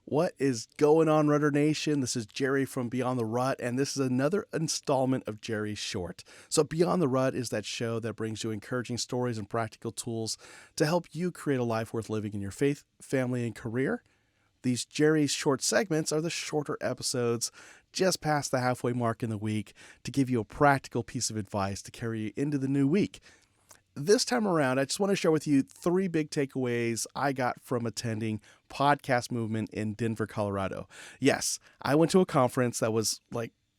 What is going on, Rudder Nation? This is Jerry from Beyond the Rut, and this is another installment of Jerry's Short. So Beyond the Rut is that show that brings you encouraging stories and practical tools to help you create a life worth living in your faith, family, and career. These Jerry's Short segments are the shorter episodes just past the halfway mark in the week to give you a practical piece of advice to carry you into the new week. This time around, I just want to share with you 3 big takeaways I got from attending Podcast Movement in Denver, Colorado. Yes, I went to a conference that was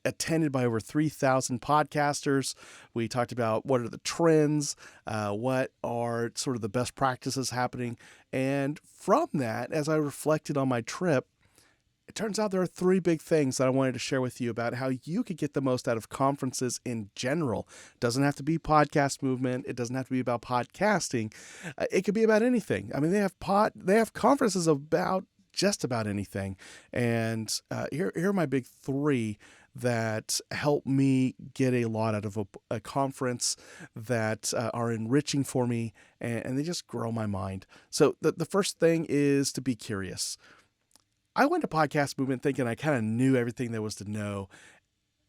attended by over 3,000 podcasters. We talked about what are the trends, what are sort of the best practices happening. And from that, as I reflected on my trip, it turns out there are 3 big things that I wanted to share with you about how you could get the most out of conferences in general. It doesn't have to be Podcast Movement. It doesn't have to be about podcasting. It could be about anything. I mean, they have conferences about just about anything. And here are my big 3 that help me get a lot out of a conference, that are enriching for me, and they just grow my mind. So the first thing is to be curious. I went to Podcast Movement thinking I kind of knew everything there was to know.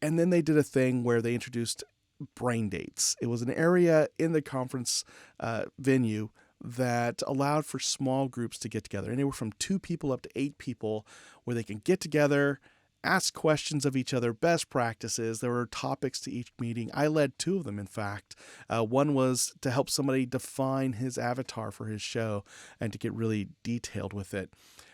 And then they did a thing where they introduced brain dates. It was an area in the conference venue that allowed for small groups to get together. Anywhere from 2 people up to 8 people, where they can get together, ask questions of each other, best practices. There were topics to each meeting. I led 2 of them, in fact. One was to help somebody define his avatar for his show and to get really detailed with it.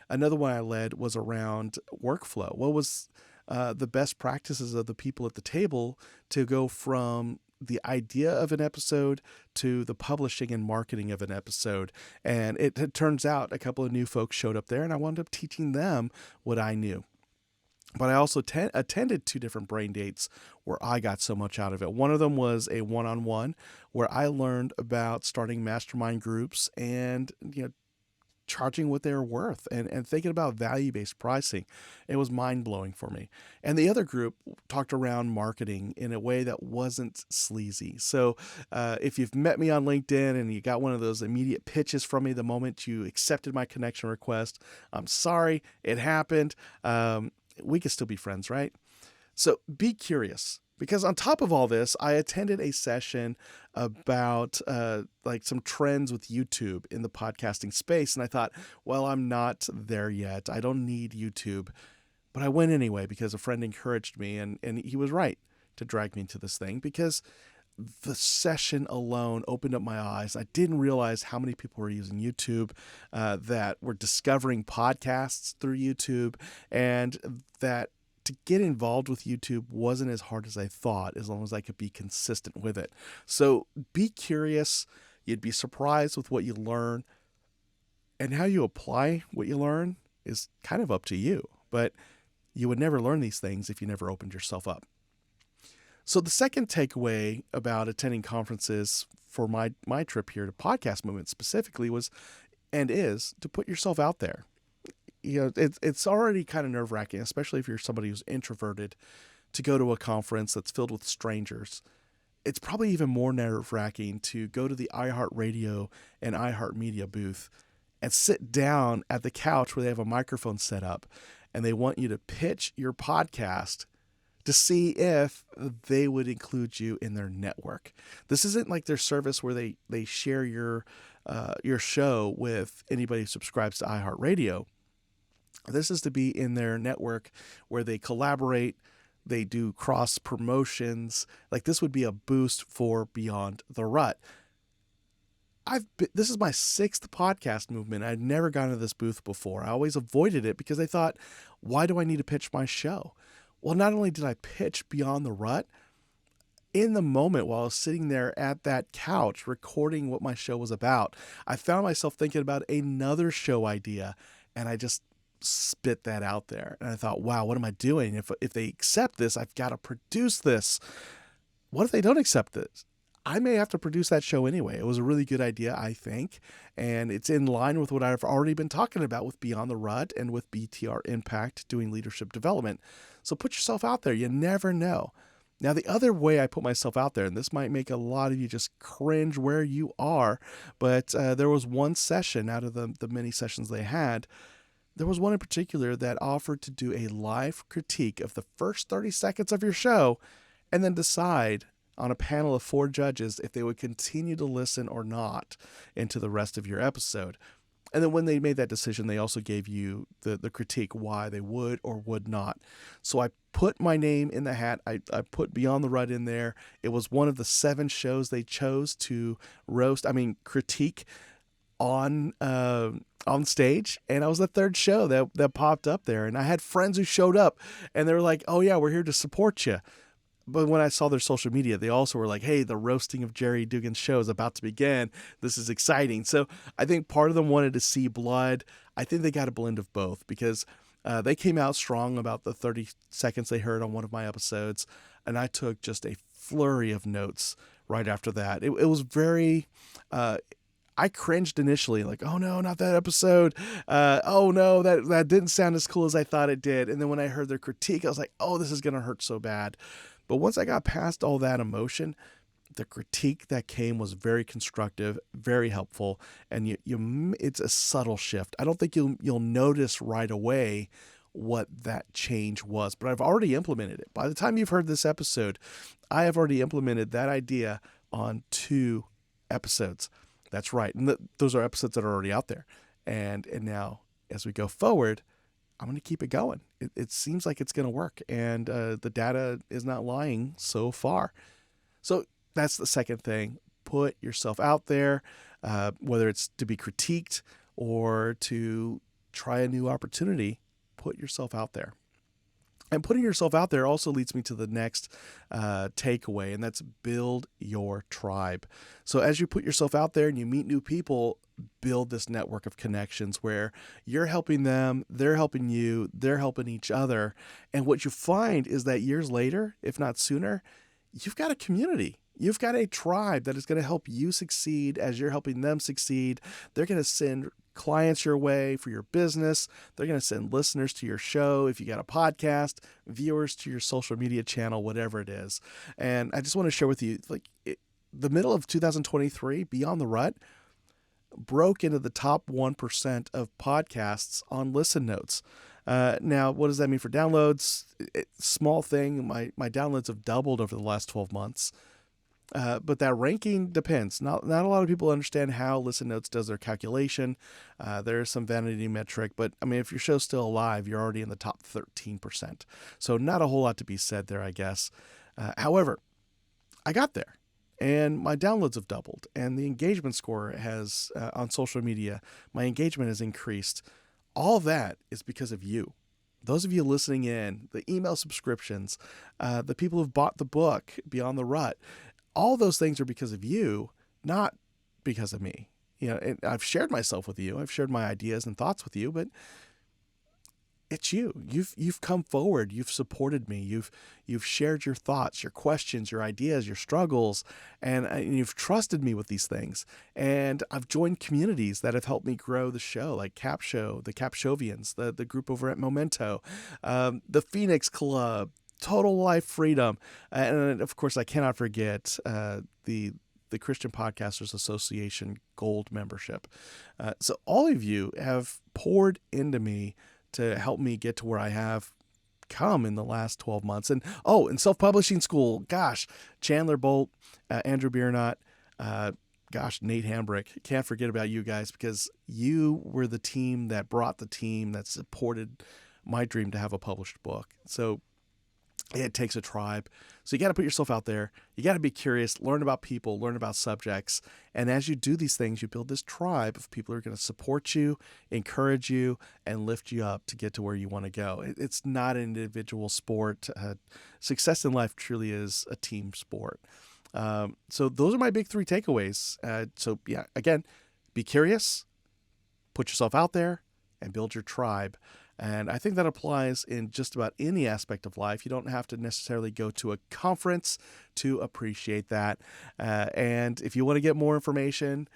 Another one I led was around workflow. What was the best practices of the people at the table to go from the idea of an episode to the publishing and marketing of an episode? And it turns out a couple of new folks showed up there, and I wound up teaching them what I knew. But I also attended 2 different brain dates where I got so much out of it. One of them was a one-on-one where I learned about starting mastermind groups and, charging what they're worth and thinking about value-based pricing. It was mind-blowing for me. And the other group talked around marketing in a way that wasn't sleazy. So if you've met me on LinkedIn and you got one of those immediate pitches from me the moment you accepted my connection request, I'm sorry, it happened. We can still be friends, right? So be curious. Because on top of all this, I attended a session about some trends with YouTube in the podcasting space. And I thought, well, I'm not there yet. I don't need YouTube. But I went anyway because a friend encouraged me, and he was right to drag me into this thing, because the session alone opened up my eyes. I didn't realize how many people were using YouTube, that were discovering podcasts through YouTube, and that to get involved with YouTube wasn't as hard as I thought, as long as I could be consistent with it. So be curious. You'd be surprised with what you learn, and how you apply what you learn is kind of up to you. But you would never learn these things if you never opened yourself up. So the second takeaway about attending conferences for my trip here to Podcast Movement specifically was, and is, to put yourself out there. It's already kind of nerve-wracking, especially if you're somebody who's introverted, to go to a conference that's filled with strangers. It's probably even more nerve-wracking to go to the iHeartRadio and iHeartMedia booth and sit down at the couch where they have a microphone set up, and they want you to pitch your podcast to see if they would include you in their network. This isn't like their service where they share your show with anybody who subscribes to iHeartRadio. This is to be in their network where they collaborate, they do cross promotions. Like, this would be a boost for Beyond the Rut. This is my 6th Podcast Movement. I'd never gone to this booth before. I always avoided it because I thought, why do I need to pitch my show? Well, not only did I pitch Beyond the Rut, in the moment while I was sitting there at that couch recording what my show was about, I found myself thinking about another show idea, and I just spit that out there. And I thought, wow, what am I doing? If they accept this, I've got to produce this. What if they don't accept this? I may have to produce that show anyway. It was a really good idea, I think. And it's in line with what I've already been talking about with Beyond the Rut and with BTR Impact, doing leadership development. So put yourself out there. You never know. Now, the other way I put myself out there, and this might make a lot of you just cringe where you are, but there was one session out of the many sessions they had There was one in particular that offered to do a live critique of the first 30 seconds of your show and then decide on a panel of 4 judges if they would continue to listen or not into the rest of your episode. And then when they made that decision, they also gave you the critique why they would or would not. So I put my name in the hat. I put Beyond the Rut in there. It was one of the 7 shows they chose to critique on stage, and I was the 3rd show that popped up there. And I had friends who showed up, and they were like, "Oh yeah, we're here to support you." But when I saw their social media, they also were like, "Hey, the roasting of Jerry Dugan's show is about to begin. This is exciting." So I think part of them wanted to see blood. I think they got a blend of both because they came out strong about the 30 seconds they heard on one of my episodes, and I took just a flurry of notes right after that. It was very... I cringed initially, like, "Oh no, not that episode. Oh no, that didn't sound as cool as I thought it did." And then when I heard their critique, I was like, "Oh, this is going to hurt so bad." But once I got past all that emotion, the critique that came was very constructive, very helpful, and it's a subtle shift. I don't think you'll notice right away what that change was, but I've already implemented it. By the time you've heard this episode, I have already implemented that idea on 2 episodes. That's right. And those are episodes that are already out there. And now as we go forward, I'm going to keep it going. It seems like it's going to work, and the data is not lying so far. So that's the second thing. Put yourself out there, whether it's to be critiqued or to try a new opportunity. Put yourself out there. And putting yourself out there also leads me to the next takeaway, and that's build your tribe. So as you put yourself out there and you meet new people, build this network of connections where you're helping them, they're helping you, they're helping each other. And what you find is that years later, if not sooner, you've got a community. You've got a tribe that is going to help you succeed as you're helping them succeed. They're going to send clients your way for your business. They're going to send listeners to your show. If you got a podcast, viewers to your social media channel, whatever it is. And I just want to share with you, the middle of 2023, Beyond the Rut broke into the top 1% of podcasts on Listen Notes. Now, what does that mean for downloads? Small thing. My downloads have doubled over the last 12 months. But that ranking depends. Not a lot of people understand how Listen Notes does their calculation. There's some vanity metric, but I mean, if your show's still alive, you're already in the top 13%. So not a whole lot to be said there, I guess. However, I got there, and my downloads have doubled, and the engagement score has, on social media, my engagement has increased. All of that is because of you. Those of you listening in, the email subscriptions, the people who've bought the book, Beyond the Rut, all those things are because of you, not because of me. And I've shared myself with you. I've shared my ideas and thoughts with you, but it's you. You've come forward. You've supported me. You've shared your thoughts, your questions, your ideas, your struggles, and you've trusted me with these things. And I've joined communities that have helped me grow the show, like Cap Show, the Capshovians, the group over at Memento, the Phoenix Club, Total Life Freedom, and of course I cannot forget the Christian Podcasters Association Gold membership. So all of you have poured into me to help me get to where I have come in the last 12 months. And self-publishing school, gosh, Chandler Bolt, Andrew Biernot, Nate Hambrick. Can't forget about you guys, because you were the team that brought the team that supported my dream to have a published book. So it takes a tribe. So you got to put yourself out there. You got to be curious, learn about people, learn about subjects. And as you do these things, you build this tribe of people who are going to support you, encourage you, and lift you up to get to where you want to go. It's not an individual sport. Success in life truly is a team sport. So those are my big 3 takeaways. Again, be curious, put yourself out there, and build your tribe. And I think that applies in just about any aspect of life. You don't have to necessarily go to a conference to appreciate that. And if you want to get more information,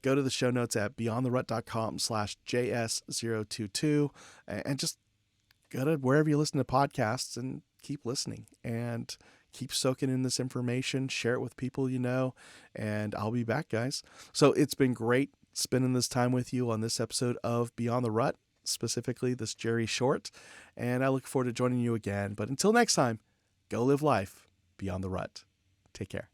go to the show notes at beyondtherut.com/JS022 and just go to wherever you listen to podcasts and keep listening and keep soaking in this information. Share it with people you know, and I'll be back, guys. So it's been great spending this time with you on this episode of Beyond the Rut. specifically this Jerry short, and I look forward to joining you again. But until next time, go live life beyond the rut. Take care.